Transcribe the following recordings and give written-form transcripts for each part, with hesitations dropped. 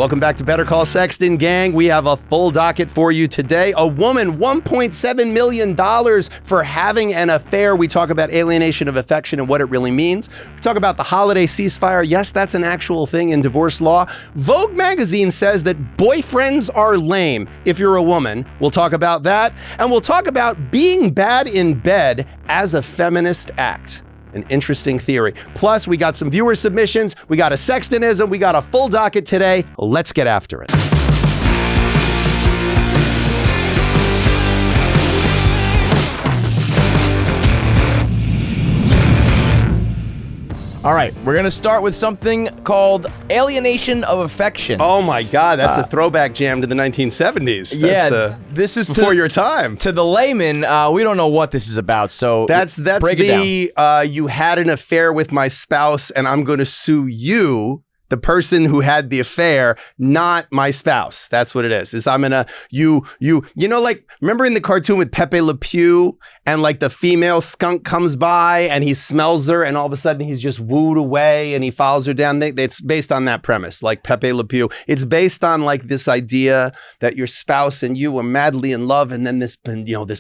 Welcome back to Better Call Sexton, gang. We have a full docket for you today. A woman, $1.7 million for having an affair. We talk about alienation of affection and what it really means. We talk about the holiday ceasefire. Yes, that's an actual thing in divorce law. Vogue Magazine says that boyfriends are lame if you're a woman. We'll talk about that. And we'll talk about being bad in bed as a feminist act. An interesting theory. Plus, we got some viewer submissions. We got a Sexton-ism. We got a full docket today. Let's get after it. All right, we're going to start with something called Alienation of Affection. Oh my God, that's a throwback jam to the 1970s. That's, this is before your time. To the layman, we don't know what this is about, so that's break it down. You had an affair with my spouse and I'm going to sue you, the person who had the affair, not my spouse. That's what it is. Is I'm gonna, you know, like, remember in the cartoon with Pepe Le Pew and like the female skunk comes by and he smells her and all of a sudden he's just wooed away and he follows her down. It's based on that premise, like Pepe Le Pew. It's based on like this idea that your spouse and you are madly in love and then this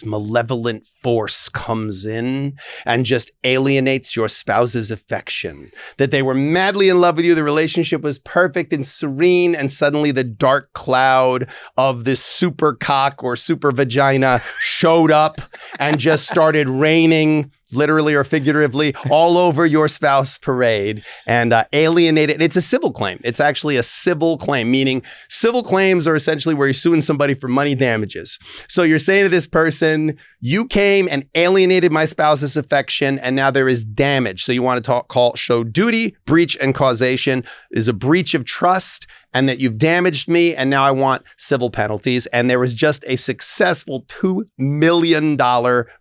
malevolent force comes in and just alienates your spouse's affection. That they were madly in love with you, the relationship was perfect and serene, and suddenly the dark cloud of this super cock or super vagina showed up and just started raining, literally or figuratively, all over your spouse parade and alienated. It's a civil claim. It's actually a civil claim, meaning civil claims are essentially where you're suing somebody for money damages. So you're saying to this person, you came and alienated my spouse's affection and now there is damage. So you want to show duty, breach, and causation is a breach of trust and that you've damaged me and now I want civil penalties. And there was just a successful $2 million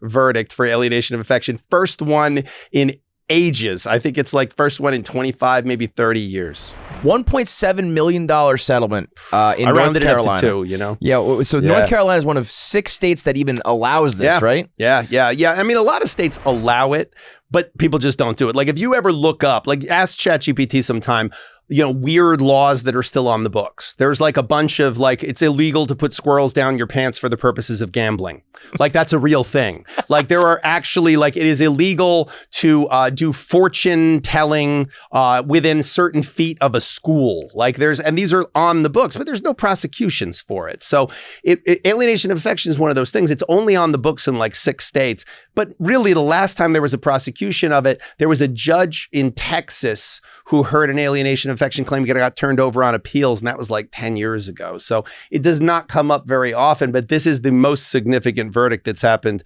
verdict for alienation of affection. First one in ages. I think it's like first one in 25, maybe 30 years. $1.7 million settlement in North Carolina. Up to 2, you know? Yeah, so North Carolina is one of 6 states that even allows this, right? Yeah. I mean, a lot of states allow it, but people just don't do it. Like if you ever look up, like ask ChatGPT sometime, weird laws that are still on the books. There's like a bunch of like, it's illegal to put squirrels down your pants for the purposes of gambling. Like that's a real thing. Like there are actually like, it is illegal to do fortune telling within certain feet of a school. Like and these are on the books, but there's no prosecutions for it. So alienation of affection is one of those things. It's only on the books in like 6 states. But really the last time there was a prosecution of it, there was a judge in Texas who heard an alienation of affection claim got turned over on appeals, and that was like 10 years ago. So it does not come up very often, but this is the most significant verdict that's happened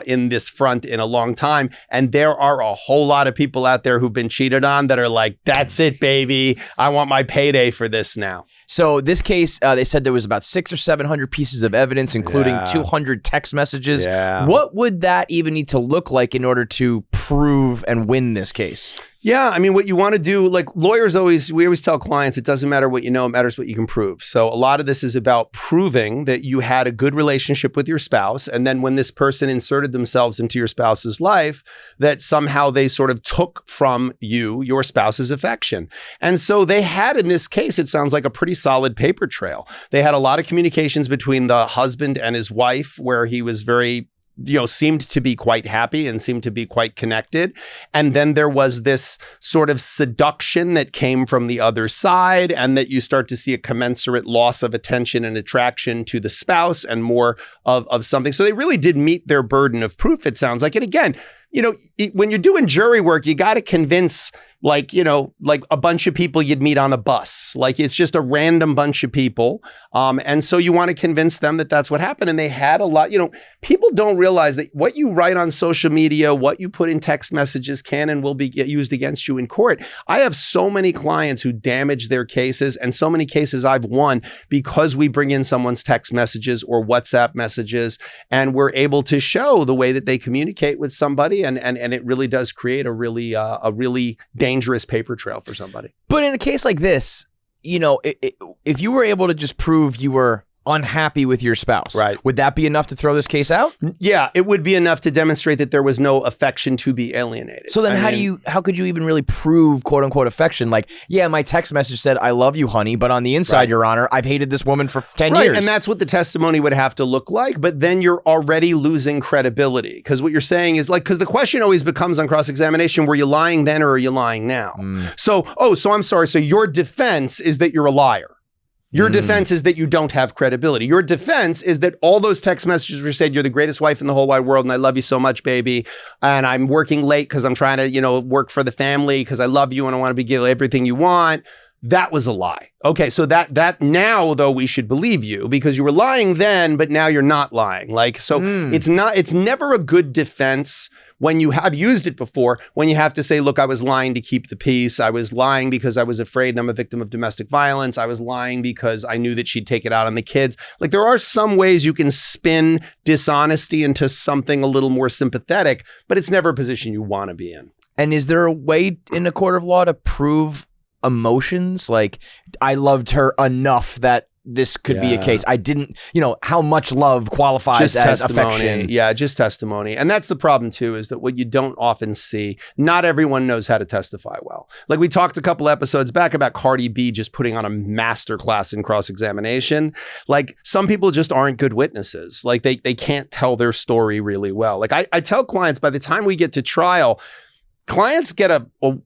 in this front in a long time. And there are a whole lot of people out there who've been cheated on that are like, that's it, baby. I want my payday for this now. So this case, they said there was about 600 or 700 pieces of evidence, including 200 text messages. Yeah. What would that even need to look like in order to prove and win this case? Yeah, I mean, what you want to do, like lawyers we always tell clients, it doesn't matter what you know, it matters what you can prove. So a lot of this is about proving that you had a good relationship with your spouse. And then when this person inserted themselves into your spouse's life, that somehow they sort of took from you, your spouse's affection. And so they had, in this case, it sounds like a pretty solid paper trail. They had a lot of communications between the husband and his wife where he was very seemed to be quite happy and seemed to be quite connected. And then there was this sort of seduction that came from the other side, and that you start to see a commensurate loss of attention and attraction to the spouse and more of something. So they really did meet their burden of proof, it sounds like. And again, when you're doing jury work, you got to convince like a bunch of people you'd meet on a bus. Like it's just a random bunch of people. And so you want to convince them that that's what happened. And they had a lot, people don't realize that what you write on social media, what you put in text messages can and will be used against you in court. I have so many clients who damage their cases and so many cases I've won because we bring in someone's text messages or WhatsApp messages and we're able to show the way that they communicate with somebody. And it really does create a really dangerous paper trail for somebody. But in a case like this, if you were able to just prove you were unhappy with your spouse. Right. Would that be enough to throw this case out? Yeah, it would be enough to demonstrate that there was no affection to be alienated. So then how could you even really prove quote unquote affection? Like, yeah, my text message said, I love you, honey, but on the inside, Your Honor, I've hated this woman for 10 years. And that's what the testimony would have to look like. But then you're already losing credibility, because what you're saying is like, because the question always becomes on cross-examination, were you lying then or are you lying now? So I'm sorry. So your defense is that you're a liar. Your defense is that you don't have credibility. Your defense is that all those text messages were said, you're the greatest wife in the whole wide world and I love you so much, baby. And I'm working late because I'm trying to, work for the family because I love you and I want to be give everything you want. That was a lie. Okay, so that now though we should believe you because you were lying then, but now you're not lying. Like, so it's never a good defense when you have used it before, when you have to say, look, I was lying to keep the peace. I was lying because I was afraid and I'm a victim of domestic violence. I was lying because I knew that she'd take it out on the kids. Like, there are some ways you can spin dishonesty into something a little more sympathetic, but it's never a position you want to be in. And is there a way in a court of law to prove emotions? Like, I loved her enough that this could be a case. I didn't, how much love qualifies just as testimony. affection. Yeah, just testimony. And that's the problem too, is that what you don't often see, not everyone knows how to testify well. Like, we talked a couple episodes back about Cardi B just putting on a masterclass in cross-examination. Like, some people just aren't good witnesses. Like, they can't tell their story really well. Like, I tell clients, by the time we get to trial, clients get a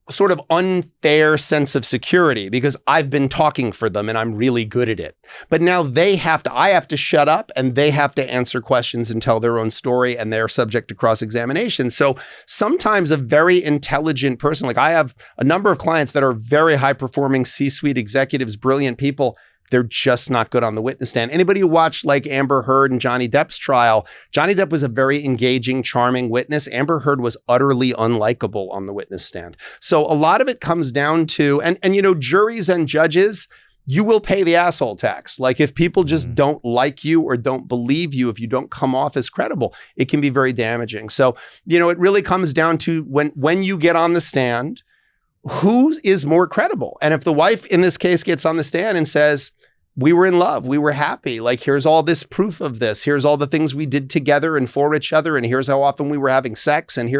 sort of unfair sense of security because I've been talking for them and I'm really good at it. But now I have to shut up and they have to answer questions and tell their own story, and they're subject to cross-examination. So sometimes a very intelligent person, like I have a number of clients that are very high-performing C-suite executives, brilliant people, they're just not good on the witness stand. Anybody who watched like Amber Heard and Johnny Depp's trial, Johnny Depp was a very engaging, charming witness. Amber Heard was utterly unlikable on the witness stand. So a lot of it comes down to, and juries and judges, you will pay the asshole tax. Like, if people just don't like you or don't believe you, if you don't come off as credible, it can be very damaging. So, it really comes down to when you get on the stand, who is more credible? And if the wife in this case gets on the stand and says, we were in love, we were happy, like, here's all this proof of this, here's all the things we did together and for each other, and here's how often we were having sex, and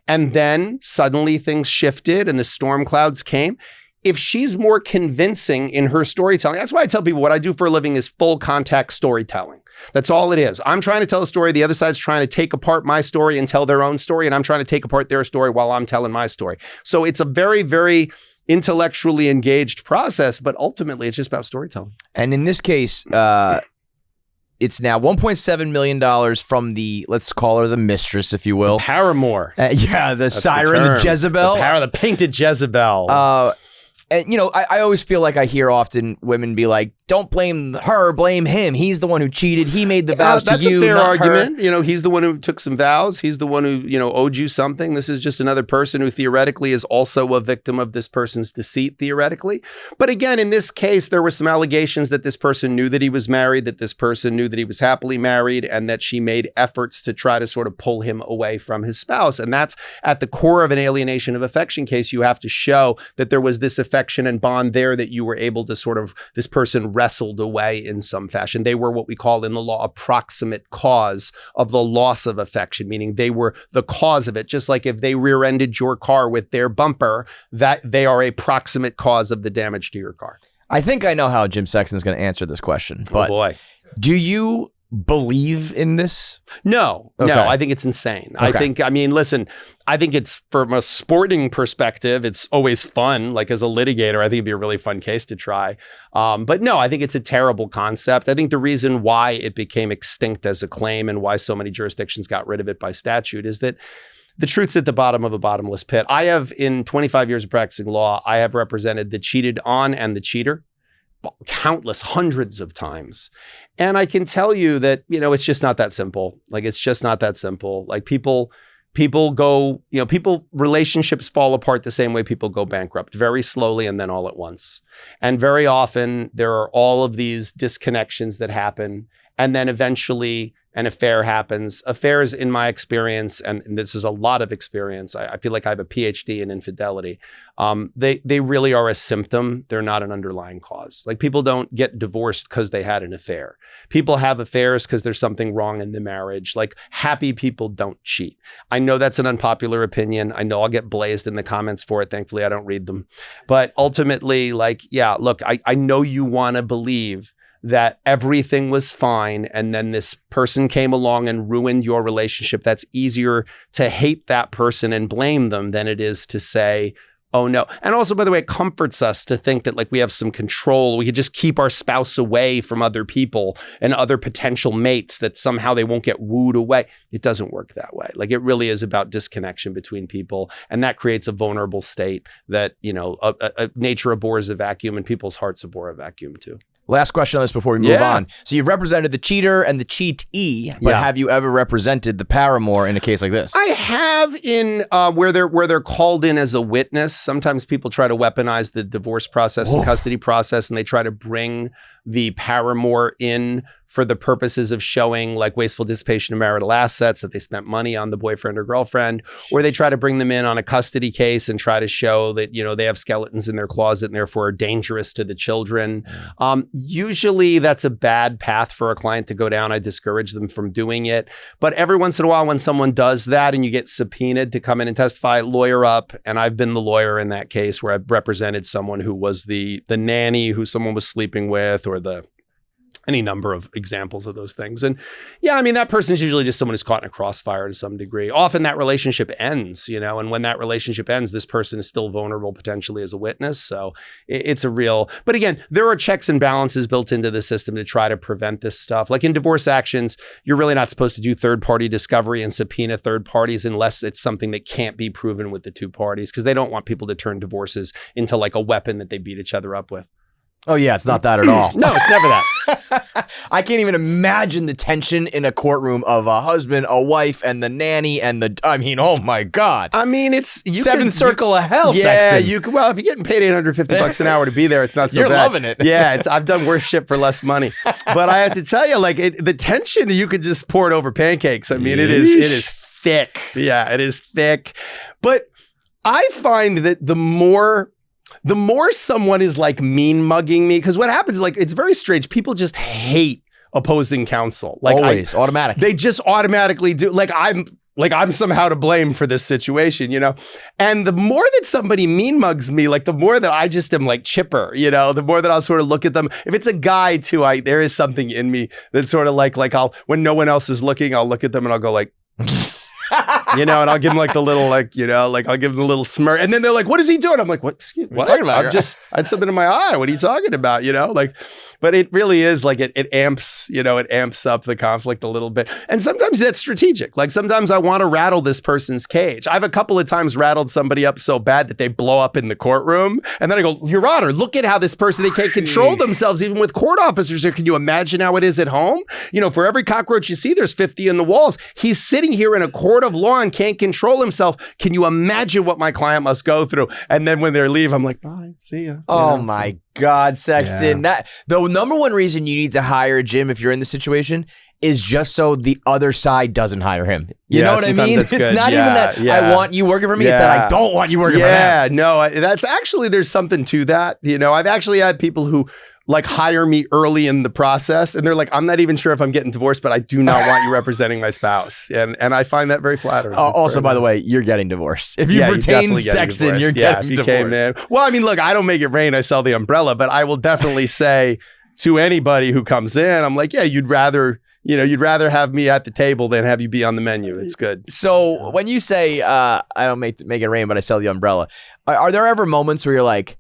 and then suddenly things shifted and the storm clouds came. If she's more convincing in her storytelling, that's why I tell people what I do for a living is full contact storytelling. That's all it is. I'm trying to tell a story. The other side's trying to take apart my story and tell their own story. And I'm trying to take apart their story while I'm telling my story. So it's a very, very intellectually engaged process, but ultimately it's just about storytelling. And in this case, it's now $1.7 million from the, let's call her the mistress, if you will. The paramour. The siren, the Jezebel. The painted Jezebel. And, I always feel like I hear often women be like, don't blame her, blame him. He's the one who cheated. He made the vows to you, That's a fair not argument. her. He's the one who took some vows. He's the one who, owed you something. This is just another person who theoretically is also a victim of this person's deceit, theoretically. But again, in this case, there were some allegations that this person knew that he was married, that this person knew that he was happily married, and that she made efforts to try to sort of pull him away from his spouse. And that's at the core of an alienation of affection case. You have to show that there was this affection and bond there, that you were able to sort of, this person wrestled away in some fashion. They were what we call in the law a proximate cause of the loss of affection, meaning they were the cause of it. Just like if they rear-ended your car with their bumper, that they are a proximate cause of the damage to your car. I think I know how Jim Sexton is going to answer this question. But oh boy. Do you believe in this? No, I think it's insane. Okay. Listen, I think it's, from a sporting perspective, it's always fun. Like, as a litigator, I think it'd be a really fun case to try. But no, I think it's a terrible concept. I think the reason why it became extinct as a claim and why so many jurisdictions got rid of it by statute is that the truth's at the bottom of a bottomless pit. I have, in 25 years of practicing law, I have represented the cheated on and the cheater countless, hundreds of times. And I can tell you that, it's just not that simple. Like, it's just not that simple. Like, people go, relationships fall apart the same way people go bankrupt, very slowly and then all at once. And very often there are all of these disconnections that happen. And then eventually, an affair happens. Affairs, in my experience, and this is a lot of experience, I feel like I have a PhD in infidelity. They really are a symptom. They're not an underlying cause. Like, people don't get divorced because they had an affair. People have affairs because there's something wrong in the marriage. Like, happy people don't cheat. I know that's an unpopular opinion. I know I'll get blazed in the comments for it. Thankfully, I don't read them. But ultimately, like, yeah, look, I know you want to believe that everything was fine and then this person came along and ruined your relationship. That's easier to hate that person and blame them than it is to say, oh no. And also, by the way, it comforts us to think that, like, we have some control. We could just keep our spouse away from other people and other potential mates, that somehow they won't get wooed away. It doesn't work that way. Like, it really is about disconnection between people. And that creates a vulnerable state that, you know, nature abhors a vacuum and people's hearts abhor a vacuum too. Last question on this before we move on. So you've represented the cheater and the cheatee, but have you ever represented the paramour in a case like this? I have, in where they're called in as a witness. Sometimes people try to weaponize the divorce process and custody process, and they try to bring the paramour in for the purposes of showing, like, wasteful dissipation of marital assets, that they spent money on the boyfriend or girlfriend, or they try to bring them in on a custody case and try to show that, you know, they have skeletons in their closet and therefore are dangerous to the children. Usually that's a bad path for a client to go down. I discourage them from doing it. But every once in a while, when someone does that and you get subpoenaed to come in and testify, lawyer up. And I've been the lawyer in that case where I've represented someone who was the nanny who someone was sleeping with, or any number of examples of those things. And yeah, I mean, that person is usually just someone who's caught in a crossfire to some degree. Often that relationship ends, you know, and when that relationship ends, this person is still vulnerable potentially as a witness. So it's a real, but again, there are checks and balances built into the system to try to prevent this stuff. Like in divorce actions, you're really not supposed to do third-party discovery and subpoena third parties unless it's something that can't be proven with the two parties, because they don't want people to turn divorces into like a weapon that they beat each other up with. Oh yeah, it's not that at all. No, it's never that. I can't even imagine the tension in a courtroom of a husband, a wife, and the nanny, and oh my God. I mean, it's seventh circle of hell, yeah, Sexton. you could, well, if you're getting paid $850 an hour to be there, it's not so You're bad. loving it. Yeah, I've done worse shit for less money. But I have to tell you, like, the tension, you could just pour it over pancakes. I mean, it is thick. Yeah, it is thick. But I find that the more someone is like mean mugging me, because what happens is, like, it's very strange. People just hate opposing counsel. Like, always automatic. They just automatically do. Like I'm somehow to blame for this situation, you know? And the more that somebody mean mugs me, like, the more that I just am like chipper, you know, the more that I'll sort of look at them. If it's a guy too, there is something in me that's sort of like when no one else is looking, I'll look at them and I'll go like, you know, and I'll give them like the little, like, you know, like I'll give them a little smirk, and then they're like, "What is he doing?" I'm like, "What? Excuse, what? What are you talking about? I had something in my eye. What are you talking about?" You know, like, but it really is like it amps, you know, it amps up the conflict a little bit, and sometimes that's strategic. Like, sometimes I want to rattle this person's cage. I've a couple of times rattled somebody up so bad that they blow up in the courtroom, and then I go, "Your Honor, look at how this person, they can't control themselves even with court officers. Or can you imagine how it is at home? You know, for every cockroach you see, there's 50 in the walls. He's sitting here in a court of law and can't control himself. Can you imagine what my client must go through?" And then when they leave, I'm like, "Bye, see ya." Oh my God, Sexton. Yeah. The number one reason you need to hire Jim if you're in the situation is just so the other side doesn't hire him. You know what I mean? It's not even that I want you working for me. It's that I don't want you working for him. Yeah, no, that's actually, there's something to that. You know, I've actually had people who like hire me early in the process, and they're like, "I'm not even sure if I'm getting divorced, but I do not want you representing my spouse." And I find that very flattering. Also, by the way, you're getting divorced. If you retain Sexton, you're getting divorced. Came in. Well, I mean, look, I don't make it rain, I sell the umbrella, but I will definitely say to anybody who comes in, I'm like, yeah, you'd rather have me at the table than have you be on the menu. It's good. So when you say, I don't make it rain, but I sell the umbrella, are there ever moments where you're like,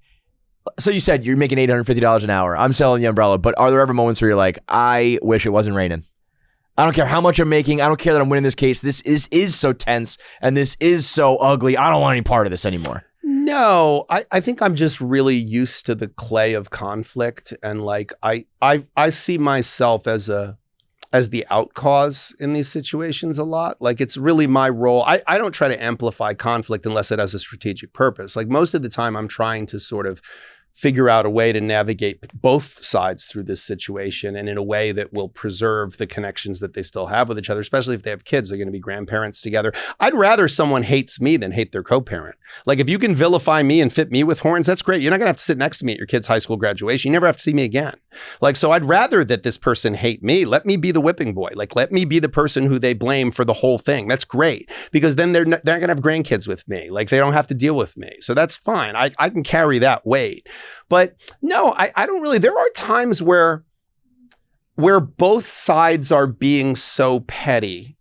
so you said you're making $850 an hour. I'm selling the umbrella, but are there ever moments where you're like, I wish it wasn't raining? I don't care how much I'm making. I don't care that I'm winning this case. This is so tense and this is so ugly. I don't want any part of this anymore. No, I think I'm just really used to the clay of conflict, and like I see myself as the outcause in these situations a lot. Like, it's really my role. I don't try to amplify conflict unless it has a strategic purpose. Like, most of the time I'm trying to sort of figure out a way to navigate both sides through this situation, and in a way that will preserve the connections that they still have with each other, especially if they have kids. They're going to be grandparents together. I'd rather someone hates me than hate their co-parent. Like, if you can vilify me and fit me with horns, that's great. You're not going to have to sit next to me at your kid's high school graduation. You never have to see me again. Like, so I'd rather that this person hate me. Let me be the whipping boy. Like, let me be the person who they blame for the whole thing. That's great, because then they're not going to have grandkids with me. Like, they don't have to deal with me. So that's fine. I can carry that weight. But no, I don't really. There are times where both sides are being so petty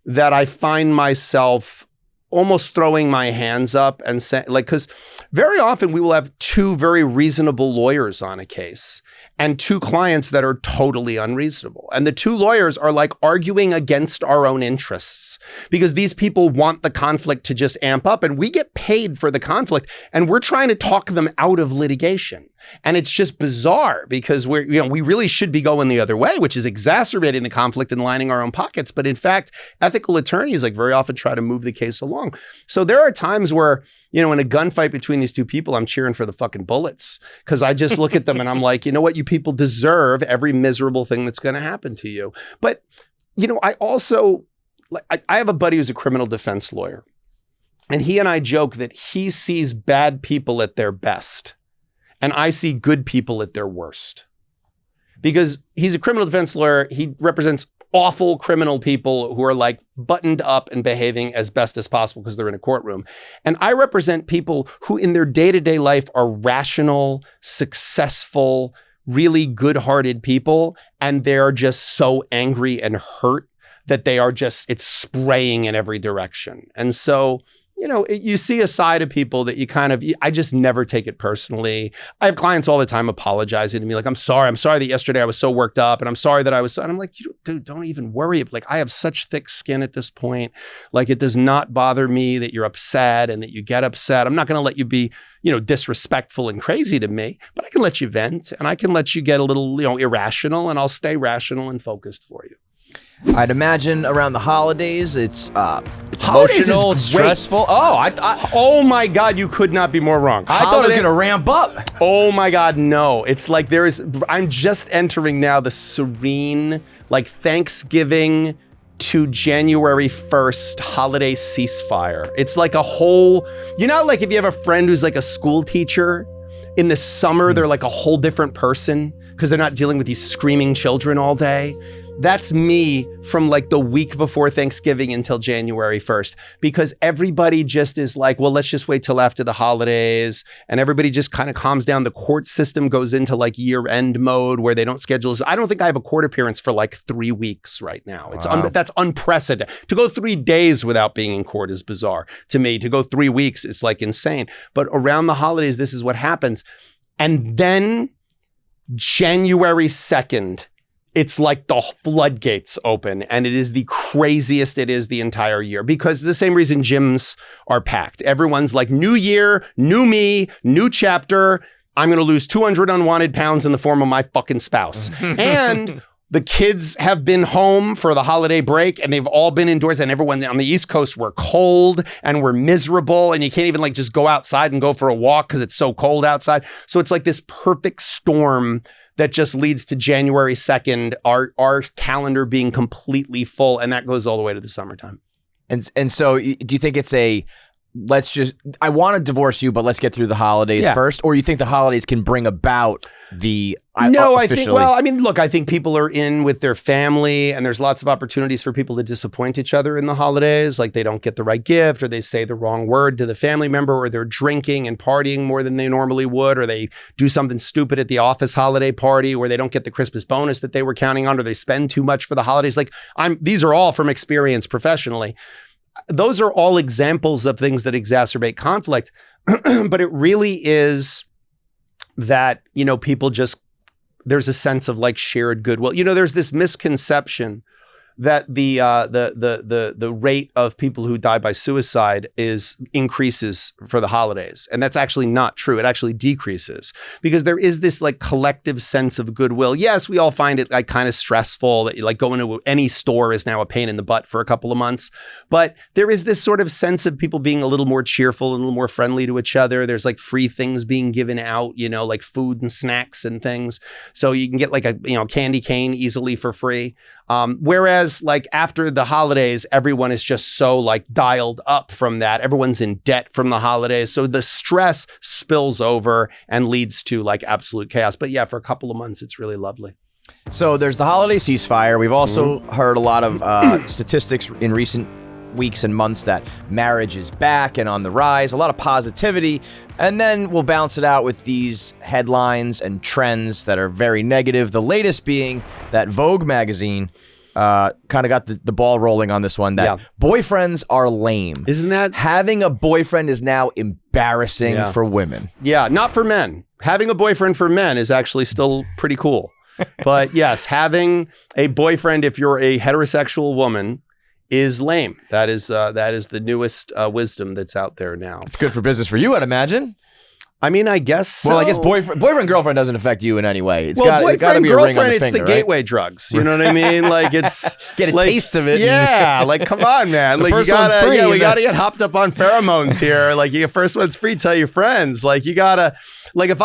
that I find myself almost throwing my hands up and saying, like, because very often we will have two very reasonable lawyers on a case and two clients that are totally unreasonable. And the two lawyers are like arguing against our own interests because these people want the conflict to just amp up, and we get paid for the conflict, and we're trying to talk them out of litigation. And it's just bizarre because we really should be going the other way, which is exacerbating the conflict and lining our own pockets. But in fact, ethical attorneys like very often try to move the case along. So there are times where, in a gunfight between these two people, I'm cheering for the fucking bullets, because I just look at them and I'm like, you know what? You people deserve every miserable thing that's going to happen to you. But, I also, I have a buddy who's a criminal defense lawyer, and he and I joke that he sees bad people at their best and I see good people at their worst. Because he's a criminal defense lawyer, he represents awful criminal people who are like buttoned up and behaving as best as possible because they're in a courtroom. And I represent people who in their day-to-day life are rational, successful, really good-hearted people. And they're just so angry and hurt that it's spraying in every direction. And so, you see a side of people that I just never take it personally. I have clients all the time apologizing to me, like, I'm sorry that yesterday I was so worked up, and I'm sorry that I was, and I'm like, dude, don't even worry. Like, I have such thick skin at this point. Like, it does not bother me that you're upset and that you get upset. I'm not going to let you be, disrespectful and crazy to me, but I can let you vent, and I can let you get a little, irrational, and I'll stay rational and focused for you. I'd imagine around the holidays, it's Holidays emotional, is stressful. Oh my God, you could not be more wrong. I thought it was going to ramp up. Oh my God, no. It's like I'm just entering now the serene, like Thanksgiving to January 1st holiday ceasefire. It's like a whole, like if you have a friend who's like a school teacher, in the summer, they're like a whole different person because they're not dealing with these screaming children all day. That's me from like the week before Thanksgiving until January 1st, because everybody just is like, well, let's just wait till after the holidays. And everybody just kind of calms down. The court system goes into like year-end mode where they don't schedule. I don't think I have a court appearance for like 3 weeks right now. Wow. That's unprecedented. To go 3 days without being in court is bizarre to me. To go 3 weeks, it's like insane. But around the holidays, this is what happens. And then January 2nd, it's like the floodgates open, and it is the craziest it is the entire year, because the same reason gyms are packed. Everyone's like, new year, new me, new chapter. I'm going to lose 200 unwanted pounds in the form of my fucking spouse. And the kids have been home for the holiday break, and they've all been indoors, and everyone on the East Coast, we're cold and we're miserable, and you can't even like just go outside and go for a walk because it's so cold outside. So it's like this perfect storm that just leads to January 2nd, our calendar being completely full, and that goes all the way to the summertime. And so do you think it's I want to divorce you, but let's get through the holidays first? Or you think the holidays can bring about the I think people are in with their family, and there's lots of opportunities for people to disappoint each other in the holidays. Like they don't get the right gift, or they say the wrong word to the family member, or they're drinking and partying more than they normally would, or they do something stupid at the office holiday party, or they don't get the Christmas bonus that they were counting on, or they spend too much for the holidays. Like these are all from experience professionally. Those are all examples of things that exacerbate conflict, but it really is that, people just, there's a sense of like shared goodwill. There's this misconception that the rate of people who die by suicide increases for the holidays. And that's actually not true. It actually decreases because there is this like collective sense of goodwill. Yes, we all find it like kind of stressful that like going to any store is now a pain in the butt for a couple of months. But there is this sort of sense of people being a little more cheerful and a little more friendly to each other. There's like free things being given out, you know, like food and snacks and things. So you can get like a, you know, candy cane easily for free. Whereas like after the holidays, everyone is just so like dialed up from that. Everyone's in debt from the holidays. So the stress spills over and leads to like absolute chaos. But yeah, for a couple of months, it's really lovely. So there's the holiday ceasefire. We've also heard a lot of statistics in recent weeks and months that marriage is back and on the rise, a lot of positivity. And then we'll balance it out with these headlines and trends that are very negative. The latest being that Vogue Magazine kind of got the ball rolling on this one, that boyfriends are lame. Isn't that? Having a boyfriend is now embarrassing for women. Yeah, not for men. Having a boyfriend for men is actually still pretty cool. But yes, having a boyfriend if you're a heterosexual woman is lame. That is the newest wisdom that's out there now. It's good for business for you, I'd imagine. I mean, I guess so. Well, I guess boyfriend girlfriend doesn't affect you in any way. It's boyfriend got to be a ring on the it's finger, the right? gateway drugs. You know what I mean? Like it's get a like, taste of it. Yeah, like come on, man. The Like first you gotta, one's free, we gotta get hopped up on pheromones here. Like your first one's free. Tell your friends. Like you gotta. Like if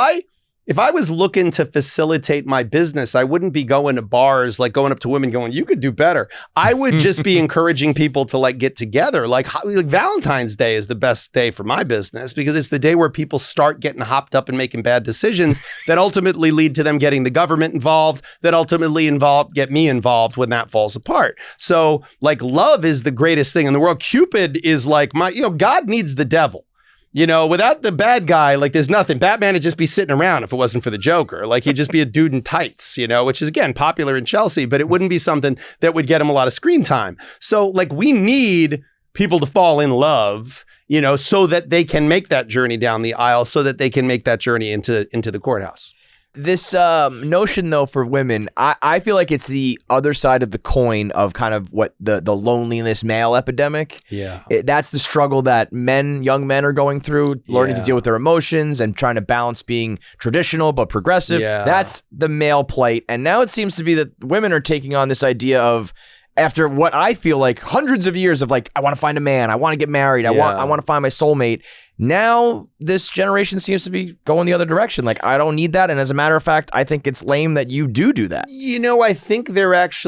I was looking to facilitate my business, I wouldn't be going to bars, like going up to women going, you could do better. I would just be encouraging people to like get together. Like Valentine's Day is the best day for my business because it's the day where people start getting hopped up and making bad decisions that ultimately lead to them getting the government involved, that ultimately get me involved when that falls apart. So like love is the greatest thing in the world. Cupid is like God needs the devil. You know, without the bad guy, like there's nothing. Batman would just be sitting around if it wasn't for the Joker. Like he'd just be a dude in tights, you know, which is again popular in Chelsea, but it wouldn't be something that would get him a lot of screen time. So like we need people to fall in love, you know, so that they can make that journey down the aisle, so that they can make that journey into the courthouse. This notion, though, for women, I feel like it's the other side of the coin of kind of what the loneliness male epidemic. Yeah. That's the struggle that young men are going through, learning to deal with their emotions and trying to balance being traditional but progressive. Yeah. That's the male plight. And now it seems to be that women are taking on this idea of, after what I feel like hundreds of years of like, I want to find a man, I want to get married, I want to find my soulmate. Now this generation seems to be going the other direction. Like, I don't need that. And as a matter of fact, I think it's lame that you do that. You know, I think this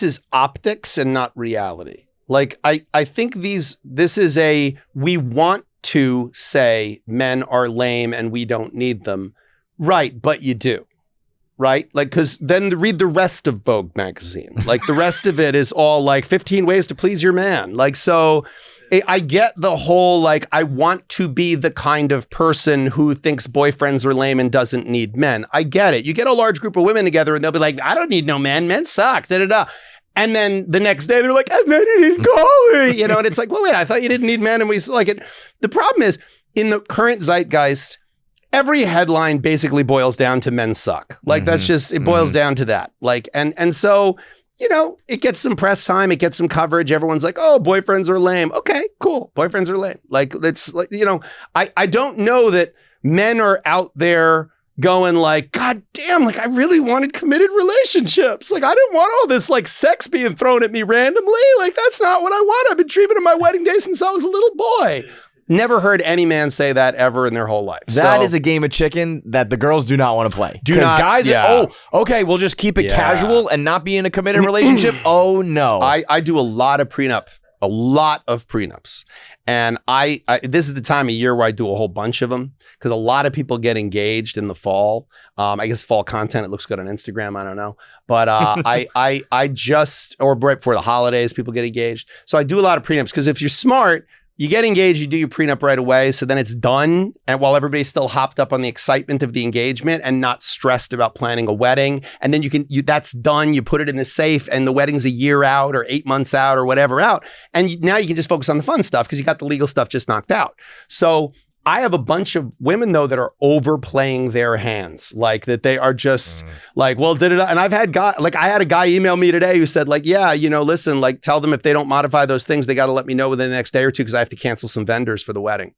is optics and not reality. Like, I think this is we want to say men are lame and we don't need them. Right, but you do. Right? Like, because then read the rest of Vogue Magazine. Like, the rest of it is all like 15 ways to please your man. Like, so I get the whole, like, I want to be the kind of person who thinks boyfriends are lame and doesn't need men. I get it. You get a large group of women together and they'll be like, I don't need no men. Men suck. Da, da, da. And then the next day they're like, men didn't call me. You know, and it's like, well, wait, I thought you didn't need men. And we like it. The problem is, in the current zeitgeist, every headline basically boils down to men suck. Like that's just, it boils down to that. Like, and so, you know, it gets some press time, it gets some coverage. Everyone's like, oh, boyfriends are lame. Okay, cool. Boyfriends are lame. Like, it's like, you know, I don't know that men are out there going like, God damn, like I really wanted committed relationships. Like I didn't want all this like sex being thrown at me randomly. Like that's not what I want. I've been dreaming of my wedding day since I was a little boy. Never heard any man say that ever in their whole life. That is a game of chicken that the girls do not want to play. Because guys okay, we'll just keep it casual and not be in a committed relationship. Oh no. I do a lot of prenups. And I this is the time of year where I do a whole bunch of them because a lot of people get engaged in the fall. I guess fall content, it looks good on Instagram. I don't know. But I just, or right before the holidays, people get engaged. So I do a lot of prenups because if you're smart, you get engaged, you do your prenup right away, so then it's done. And while everybody's still hopped up on the excitement of the engagement and not stressed about planning a wedding, and then that's done, you put it in the safe and the wedding's a year out or 8 months out or whatever out. And now you can just focus on the fun stuff because you got the legal stuff just knocked out. So I have a bunch of women though that are overplaying their hands, like that they are just like, well, did it? And I've had I had a guy email me today who said like, yeah, listen, like tell them if they don't modify those things, they got to let me know within the next day or two because I have to cancel some vendors for the wedding.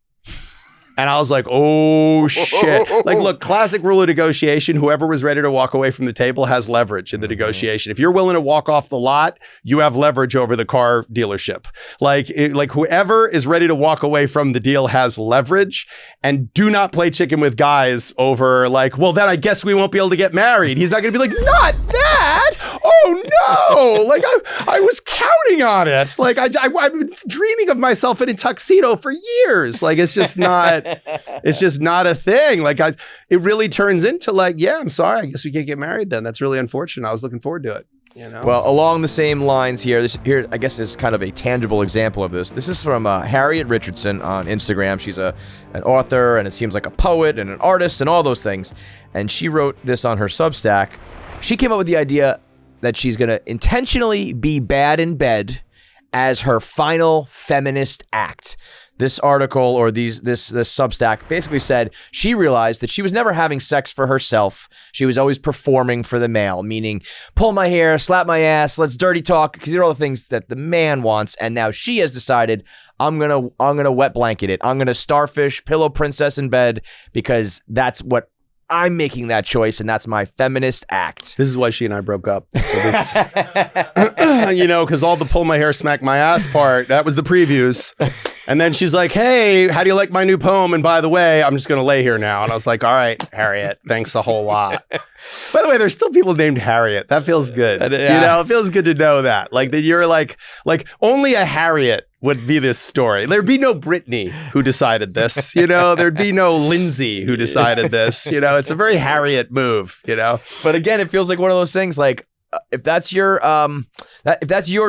And I was like, oh shit. Like, look, classic rule of negotiation. Whoever was ready to walk away from the table has leverage in the negotiation. If you're willing to walk off the lot, you have leverage over the car dealership. Like whoever is ready to walk away from the deal has leverage. And do not play chicken with guys over like, well, then I guess we won't be able to get married. He's not going to be like, not that. Oh no. Like I was counting on it. Like I've been dreaming of myself in a tuxedo for years. Like it's just not a thing. Like it really turns into like, yeah, I'm sorry. I guess we can't get married then. That's really unfortunate. I was looking forward to it. Well, along the same lines here, here I guess is kind of a tangible example of this. This is from Harriet Richardson on Instagram. She's an author, and it seems like a poet and an artist and all those things. And she wrote this on her Substack. She came up with the idea that she's going to intentionally be bad in bed as her final feminist act. This article or this Substack basically said she realized that she was never having sex for herself. She was always performing for the male, meaning pull my hair, slap my ass, let's dirty talk, because these are all the things that the man wants. And now she has decided I'm gonna wet blanket it. I'm gonna starfish, pillow princess in bed because that's what I'm making that choice, and that's my feminist act. This is why she and I broke up. Because all the pull my hair, smack my ass part, that was the previews. And then she's like, hey, how do you like my new poem? And by the way, I'm just going to lay here now. And I was like, all right, Harriet, thanks a whole lot. By the way, there's still people named Harriet. That feels good. Yeah. It feels good to know that. Like that you're like only a Harriet would be this story. There'd be no Brittany who decided this, there'd be no Lindsay who decided this, it's a very Harriet move, But again, it feels like one of those things like, if that's your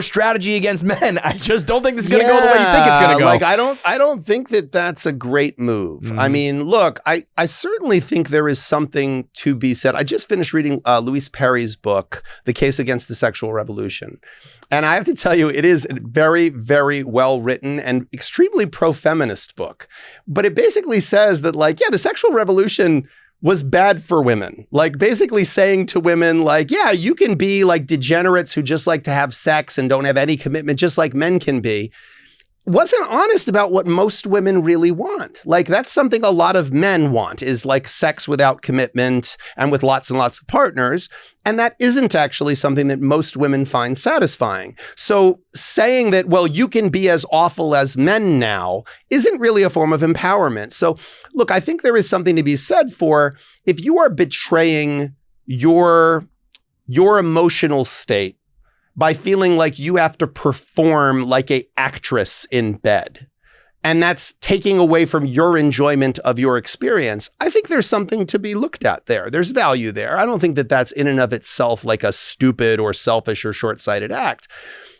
strategy against men, I just don't think this is going to go the way you think it's going to go. Like I don't think that that's a great move. I mean, look, I certainly think there is something to be said. I just finished reading Louise Perry's book, The Case Against the Sexual Revolution. And I have to tell you, it is a very, very well written and extremely pro-feminist book. But it basically says that the sexual revolution was bad for women. Like basically saying to women like, yeah, you can be like degenerates who just like to have sex and don't have any commitment, just like men can be. Wasn't honest about what most women really want. Like that's something a lot of men want is like sex without commitment and with lots and lots of partners. And that isn't actually something that most women find satisfying. So saying that, well, you can be as awful as men now isn't really a form of empowerment. So look, I think there is something to be said for if you are betraying your emotional state by feeling like you have to perform like an actress in bed. And that's taking away from your enjoyment of your experience. I think there's something to be looked at there. There's value there. I don't think that that's in and of itself like a stupid or selfish or short-sighted act.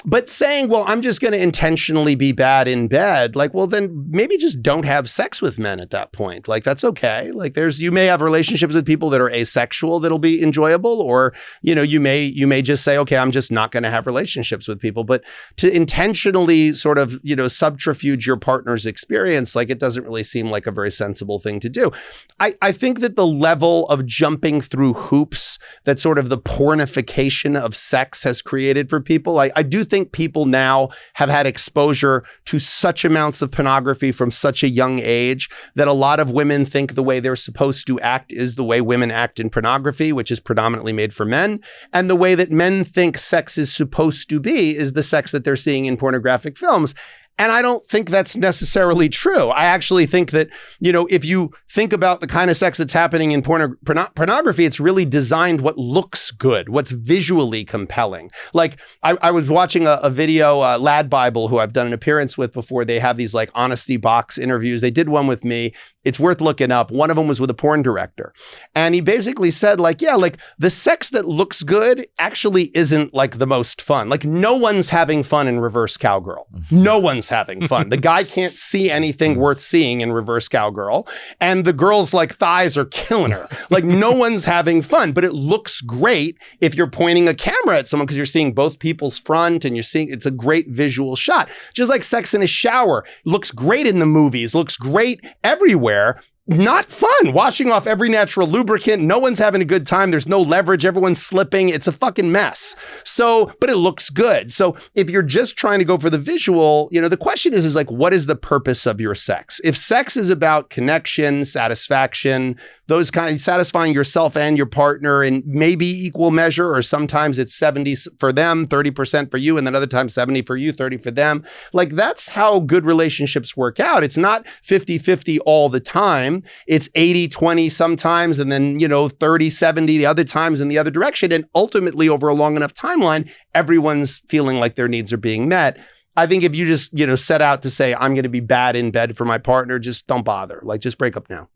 But saying, well, I'm just going to intentionally be bad in bed, like, well, then maybe just don't have sex with men at that point. Like, that's okay. Like, you may have relationships with people that are asexual that'll be enjoyable, or, you may just say, okay, I'm just not going to have relationships with people. But to intentionally sort of, subterfuge your partner's experience, like, it doesn't really seem like a very sensible thing to do. I think that the level of jumping through hoops that sort of the pornification of sex has created for people, I do think people now have had exposure to such amounts of pornography from such a young age that a lot of women think the way they're supposed to act is the way women act in pornography, which is predominantly made for men. And the way that men think sex is supposed to be is the sex that they're seeing in pornographic films. And I don't think that's necessarily true. I actually think that, if you think about the kind of sex that's happening in pornography, it's really designed what looks good, what's visually compelling. Like I was watching a video, Lad Bible, who I've done an appearance with before. They have these like honesty box interviews. They did one with me. It's worth looking up. One of them was with a porn director. And he basically said the sex that looks good actually isn't like the most fun. Like no one's having fun in reverse cowgirl. No one's one's having fun. The guy can't see anything worth seeing in reverse cowgirl. And the girl's like thighs are killing her. Like no one's having fun, but it looks great if you're pointing a camera at someone because you're seeing both people's front and you're seeing, it's a great visual shot. Just like sex in a shower. Looks great in the movies, looks great everywhere. Not fun. Washing off every natural lubricant. No one's having a good time. There's no leverage. Everyone's slipping. It's a fucking mess. So, but it looks good. So if you're just trying to go for the visual, you know, the question is like, what is the purpose of your sex? If sex is about connection, satisfaction, those kind of satisfying yourself and your partner in maybe equal measure, or sometimes it's 70 for them, 30% for you, and then other times 70 for you, 30 for them. Like that's how good relationships work out. It's not 50-50 all the time. It's 80-20 sometimes, and then, you know, 30-70 the other times in the other direction. And ultimately, over a long enough timeline, everyone's feeling like their needs are being met. I think if you just, you know, set out to say, I'm going to be bad in bed for my partner, just don't bother. Like, just break up now.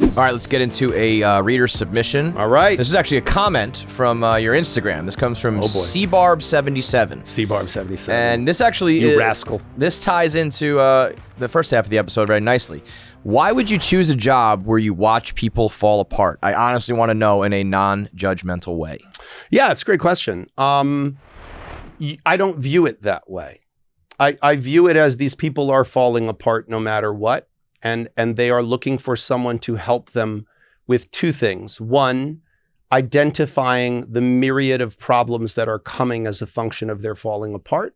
All right, let's get into a reader submission. All right. This is actually a comment from your Instagram. This comes from Cbarb77. Cbarb77. And this actually You rascal. This ties into the first half of the episode very nicely. Why would you choose a job where you watch people fall apart? I honestly want to know in a non-judgmental way. Yeah, it's a great question. I don't view it that way. I view it as these people are falling apart no matter what. And they are looking for someone to help them with two things. One, identifying the myriad of problems that are coming as a function of their falling apart.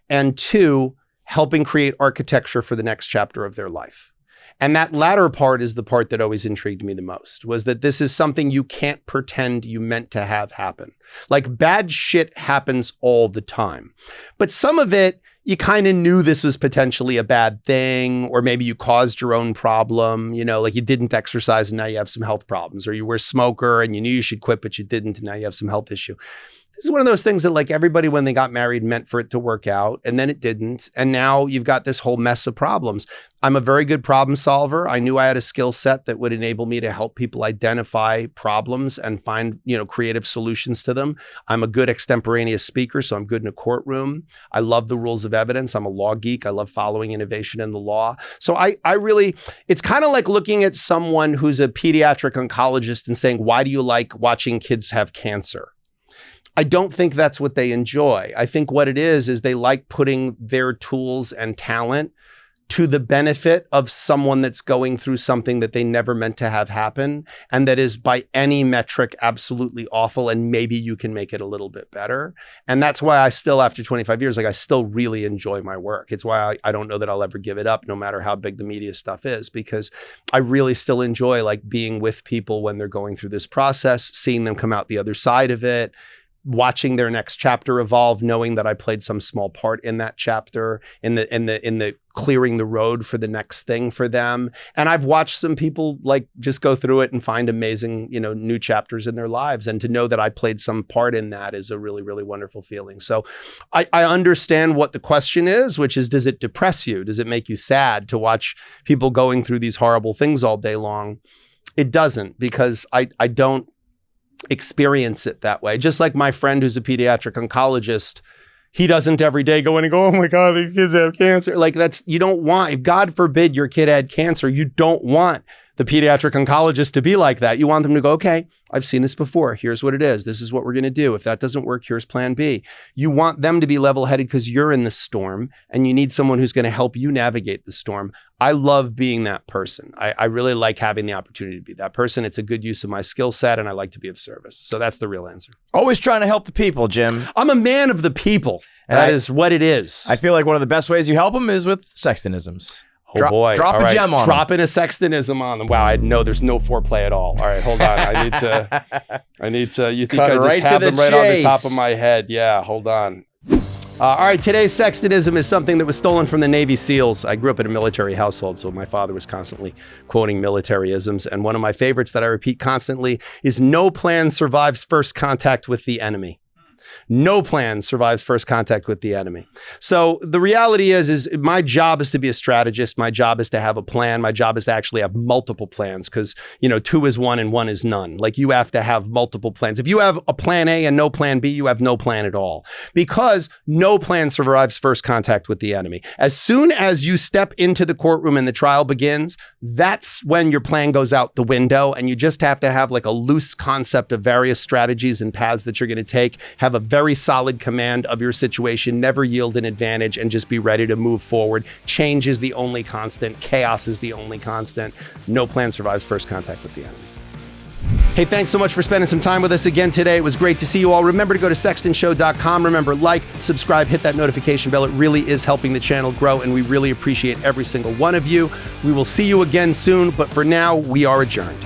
And two, helping create architecture for the next chapter of their life. And that latter part is the part that always intrigued me the most, was that this is something you can't pretend you meant to have happen. Like bad shit happens all the time. But some of it, you kind of knew this was potentially a bad thing, or maybe you caused your own problem, you know, like you didn't exercise and now you have some health problems, or you were a smoker and you knew you should quit, but you didn't, and now you have some health issue. This is one of those things that like everybody when they got married meant for it to work out, and then it didn't. And now you've got this whole mess of problems. I'm a very good problem solver. I knew I had a skill set that would enable me to help people identify problems and find, you know, creative solutions to them. I'm a good extemporaneous speaker, so I'm good in a courtroom. I love the rules of evidence. I'm a law geek. I love following innovation in the law. So I really, it's kind of like looking at someone who's a pediatric oncologist and saying, why do you like watching kids have cancer? I don't think that's what they enjoy. I think what it is they like putting their tools and talent to the benefit of someone that's going through something that they never meant to have happen, and that is by any metric absolutely awful, and maybe you can make it a little bit better. And that's why I still, after 25 years, like I still really enjoy my work. It's why I don't know that I'll ever give it up, no matter how big the media stuff is, because I really still enjoy like being with people when they're going through this process, seeing them come out the other side of it, watching their next chapter evolve, knowing that I played some small part in that chapter, in the clearing the road for the next thing for them. And I've watched some people like just go through it and find amazing, you know, new chapters in their lives. And to know that I played some part in that is a really, really wonderful feeling. So I understand what the question is, which is, does it depress you? Does it make you sad to watch people going through these horrible things all day long? It doesn't, because I don't experience it that way. Just like my friend who's a pediatric oncologist, he doesn't every day go in and go, oh my God, these kids have cancer. Like that's, you don't want, if God forbid your kid had cancer, you don't want the pediatric oncologist to be like that. You want them to go, okay, I've seen this before. Here's what it is. This is what we're going to do. If that doesn't work, here's plan B. You want them to be level-headed because you're in the storm and you need someone who's going to help you navigate the storm. I love being that person. I really like having the opportunity to be that person. It's a good use of my skill set and I like to be of service. So that's the real answer. Always trying to help the people, Jim. I'm a man of the people. And that is what it is. I feel like one of the best ways you help them is with Sexton-isms. Oh boy. Drop a gem on them. Dropping a Sexton-ism on them. Wow, I know there's no foreplay at all. All right, hold on. I need to, you think I just have them right on the top of my head. Yeah, hold on. All right, today's Sexton-ism is something that was stolen from the Navy SEALs. I grew up in a military household, so my father was constantly quoting military-isms. And one of my favorites that I repeat constantly is, no plan survives first contact with the enemy. No plan survives first contact with the enemy. So the reality is my job is to be a strategist. My job is to have a plan. My job is to actually have multiple plans because, 2 is 1 and 1 is none. Like you have to have multiple plans. If you have a plan A and no plan B, you have no plan at all because no plan survives first contact with the enemy. As soon as you step into the courtroom and the trial begins, that's when your plan goes out the window, and you just have to have like a loose concept of various strategies and paths that you're going to take, have a very solid command of your situation, never yield an advantage, and just be ready to move forward. Change is the only constant. Chaos is the only constant. No plan survives first contact with the enemy. Hey, thanks so much for spending some time with us again today. It was great to see you all. Remember to go to sextonshow.com. Remember, like, subscribe, hit that notification bell. It really is helping the channel grow, and we really appreciate every single one of you. We will see you again soon, but for now, we are adjourned.